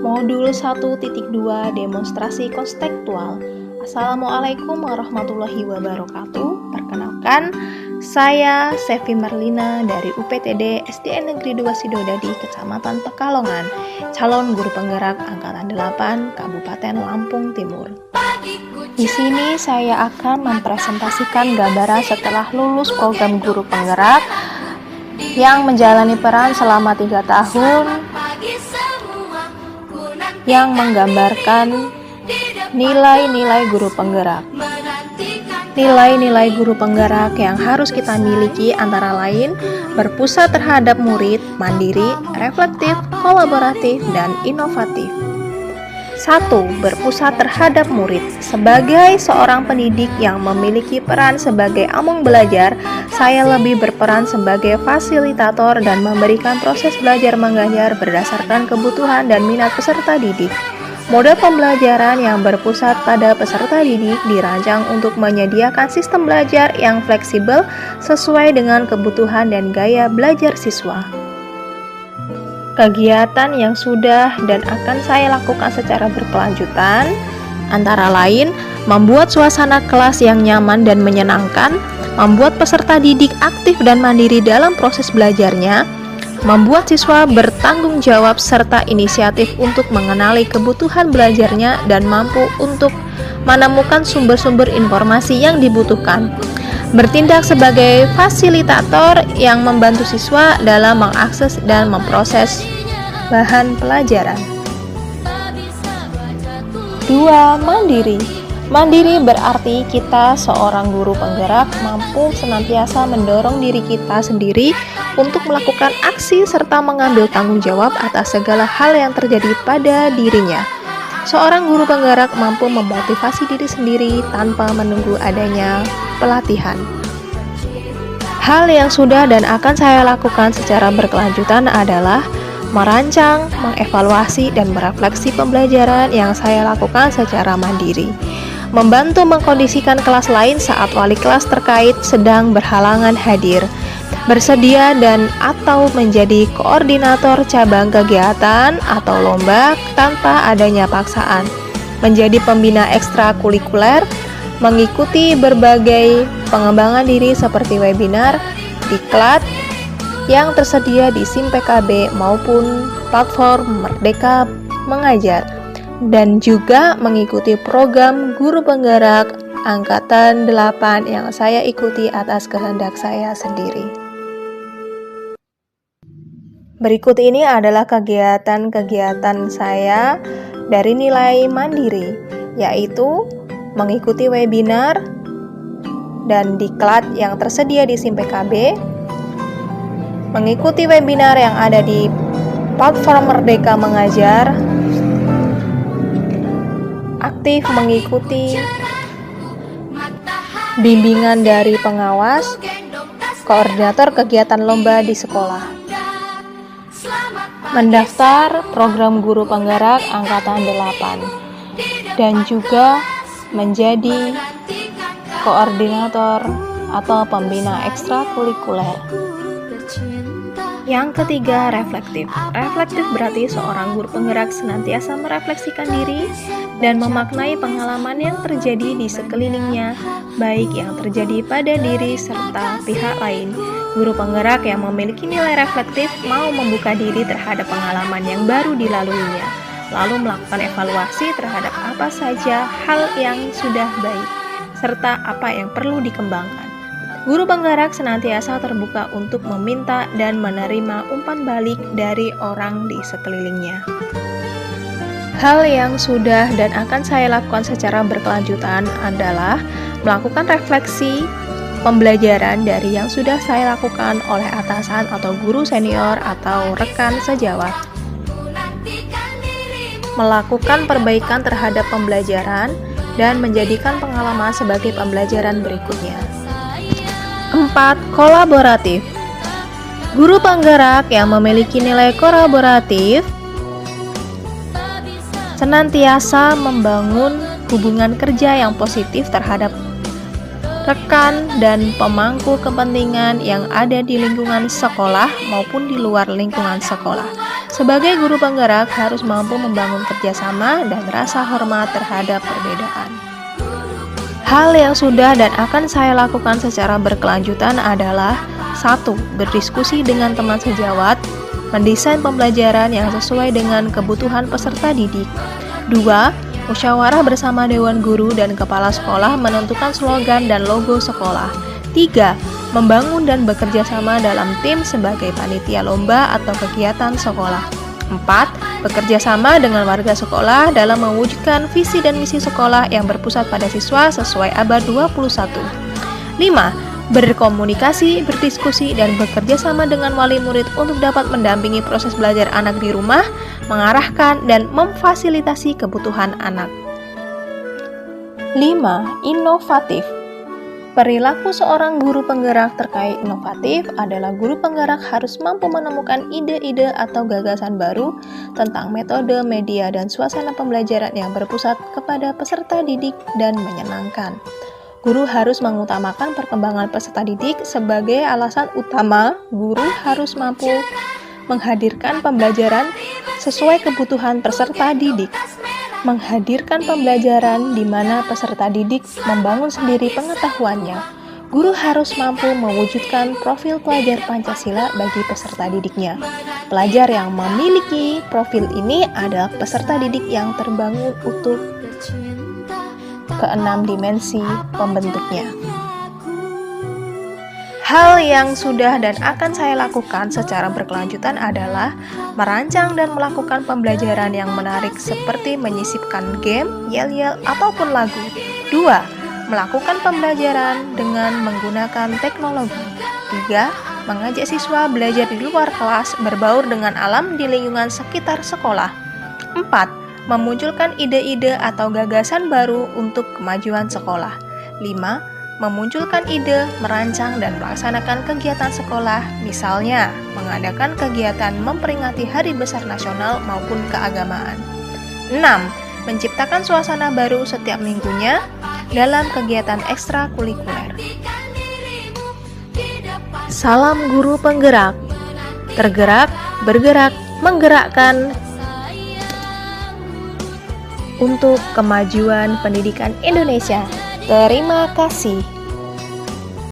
Modul 1.2 Demonstrasi Konstekstual. Assalamualaikum warahmatullahi wabarakatuh. Perkenalkan, saya Sevi Marlina dari UPTD SDN Negeri 2 Sidodadi, Kecamatan Pekalongan, calon guru penggerak Angkatan 8 Kabupaten Lampung Timur. Di sini saya akan mempresentasikan gambaran setelah lulus program guru penggerak yang menjalani peran selama 3 tahun, yang menggambarkan nilai-nilai guru penggerak. Nilai-nilai guru penggerak yang harus kita miliki antara lain berpusat terhadap murid, mandiri, reflektif, kolaboratif, dan inovatif. 1. Berpusat terhadap murid. Sebagai seorang pendidik yang memiliki peran sebagai among belajar, saya lebih berperan sebagai fasilitator dan memberikan proses belajar mengajar berdasarkan kebutuhan dan minat peserta didik. Model pembelajaran yang berpusat pada peserta didik dirancang untuk menyediakan sistem belajar yang fleksibel sesuai dengan kebutuhan dan gaya belajar siswa. Kegiatan yang sudah dan akan saya lakukan secara berkelanjutan antara lain membuat suasana kelas yang nyaman dan menyenangkan, membuat peserta didik aktif dan mandiri dalam proses belajarnya, membuat siswa bertanggung jawab serta inisiatif untuk mengenali kebutuhan belajarnya dan mampu untuk menemukan sumber-sumber informasi yang dibutuhkan. Bertindak sebagai fasilitator yang membantu siswa dalam mengakses dan memproses bahan pelajaran. 2. Mandiri. Mandiri berarti kita seorang guru penggerak mampu senantiasa mendorong diri kita sendiri untuk melakukan aksi serta mengambil tanggung jawab atas segala hal yang terjadi pada dirinya. Seorang guru penggerak mampu memotivasi diri sendiri tanpa menunggu adanya pelatihan. Hal yang sudah dan akan saya lakukan secara berkelanjutan adalah merancang, mengevaluasi, dan merefleksi pembelajaran yang saya lakukan secara mandiri. Membantu mengkondisikan kelas lain saat wali kelas terkait sedang berhalangan hadir. Bersedia dan atau menjadi koordinator cabang kegiatan atau lomba tanpa adanya paksaan. Menjadi pembina ekstrakurikuler, mengikuti berbagai pengembangan diri seperti webinar, diklat yang tersedia di SIM PKB maupun platform Merdeka Mengajar, dan juga mengikuti program guru penggerak Angkatan 8 yang saya ikuti atas kehendak saya sendiri. Berikut ini adalah kegiatan-kegiatan saya dari nilai mandiri, yaitu mengikuti webinar dan diklat yang tersedia di SIM PKB, mengikuti webinar yang ada di platform Merdeka Mengajar, aktif mengikuti bimbingan dari pengawas, koordinator kegiatan lomba di sekolah, mendaftar program guru penggerak Angkatan 8, dan juga menjadi koordinator atau pembina ekstrakurikuler. Yang ketiga, reflektif. Reflektif berarti seorang guru penggerak senantiasa merefleksikan diri dan memaknai pengalaman yang terjadi di sekelilingnya, baik yang terjadi pada diri serta pihak lain. Guru penggerak yang memiliki nilai reflektif mau membuka diri terhadap pengalaman yang baru dilaluinya, lalu melakukan evaluasi terhadap apa saja hal yang sudah baik, serta apa yang perlu dikembangkan. Guru penggerak senantiasa terbuka untuk meminta dan menerima umpan balik dari orang di sekelilingnya. Hal yang sudah dan akan saya lakukan secara berkelanjutan adalah melakukan refleksi pembelajaran dari yang sudah saya lakukan oleh atasan atau guru senior atau rekan sejawat. Melakukan perbaikan terhadap pembelajaran dan menjadikan pengalaman sebagai pembelajaran berikutnya. 4. Kolaboratif. Guru penggerak yang memiliki nilai kolaboratif senantiasa membangun hubungan kerja yang positif terhadap rekan dan pemangku kepentingan yang ada di lingkungan sekolah maupun di luar lingkungan sekolah. Sebagai guru penggerak harus mampu membangun kerjasama dan rasa hormat terhadap perbedaan. Hal yang sudah dan akan saya lakukan secara berkelanjutan adalah 1. Berdiskusi dengan teman sejawat, mendesain pembelajaran yang sesuai dengan kebutuhan peserta didik. 2. Musyawarah bersama Dewan Guru dan Kepala Sekolah menentukan slogan dan logo sekolah. 3. Membangun dan bekerja sama dalam tim sebagai panitia lomba atau kegiatan sekolah. 4. Bekerja sama dengan warga sekolah dalam mewujudkan visi dan misi sekolah yang berpusat pada siswa sesuai abad 21. 5. Berkomunikasi, berdiskusi, dan bekerja sama dengan wali murid untuk dapat mendampingi proses belajar anak di rumah, mengarahkan dan memfasilitasi kebutuhan anak. 5. Inovatif. Perilaku seorang guru penggerak terkait inovatif adalah guru penggerak harus mampu menemukan ide-ide atau gagasan baru tentang metode, media, dan suasana pembelajaran yang berpusat kepada peserta didik dan menyenangkan. Guru harus mengutamakan perkembangan peserta didik sebagai alasan utama. Guru harus mampu menghadirkan pembelajaran sesuai kebutuhan peserta didik. Menghadirkan pembelajaran di mana peserta didik membangun sendiri pengetahuannya. Guru harus mampu mewujudkan profil pelajar Pancasila bagi peserta didiknya. Pelajar yang memiliki profil ini adalah peserta didik yang terbangun utuh ke-6 dimensi pembentuknya. Hal yang sudah dan akan saya lakukan secara berkelanjutan adalah merancang dan melakukan pembelajaran yang menarik seperti menyisipkan game, yel-yel, ataupun lagu. 2. Melakukan pembelajaran dengan menggunakan teknologi. 3. Mengajak siswa belajar di luar kelas berbaur dengan alam di lingkungan sekitar sekolah. 4. Memunculkan ide-ide atau gagasan baru untuk kemajuan sekolah. 5. Memunculkan ide, merancang, dan melaksanakan kegiatan sekolah, misalnya mengadakan kegiatan memperingati Hari Besar Nasional maupun keagamaan. 6. Menciptakan suasana baru setiap minggunya dalam kegiatan ekstrakurikuler. Salam guru penggerak. Tergerak, bergerak, menggerakkan untuk kemajuan pendidikan Indonesia. Terima kasih.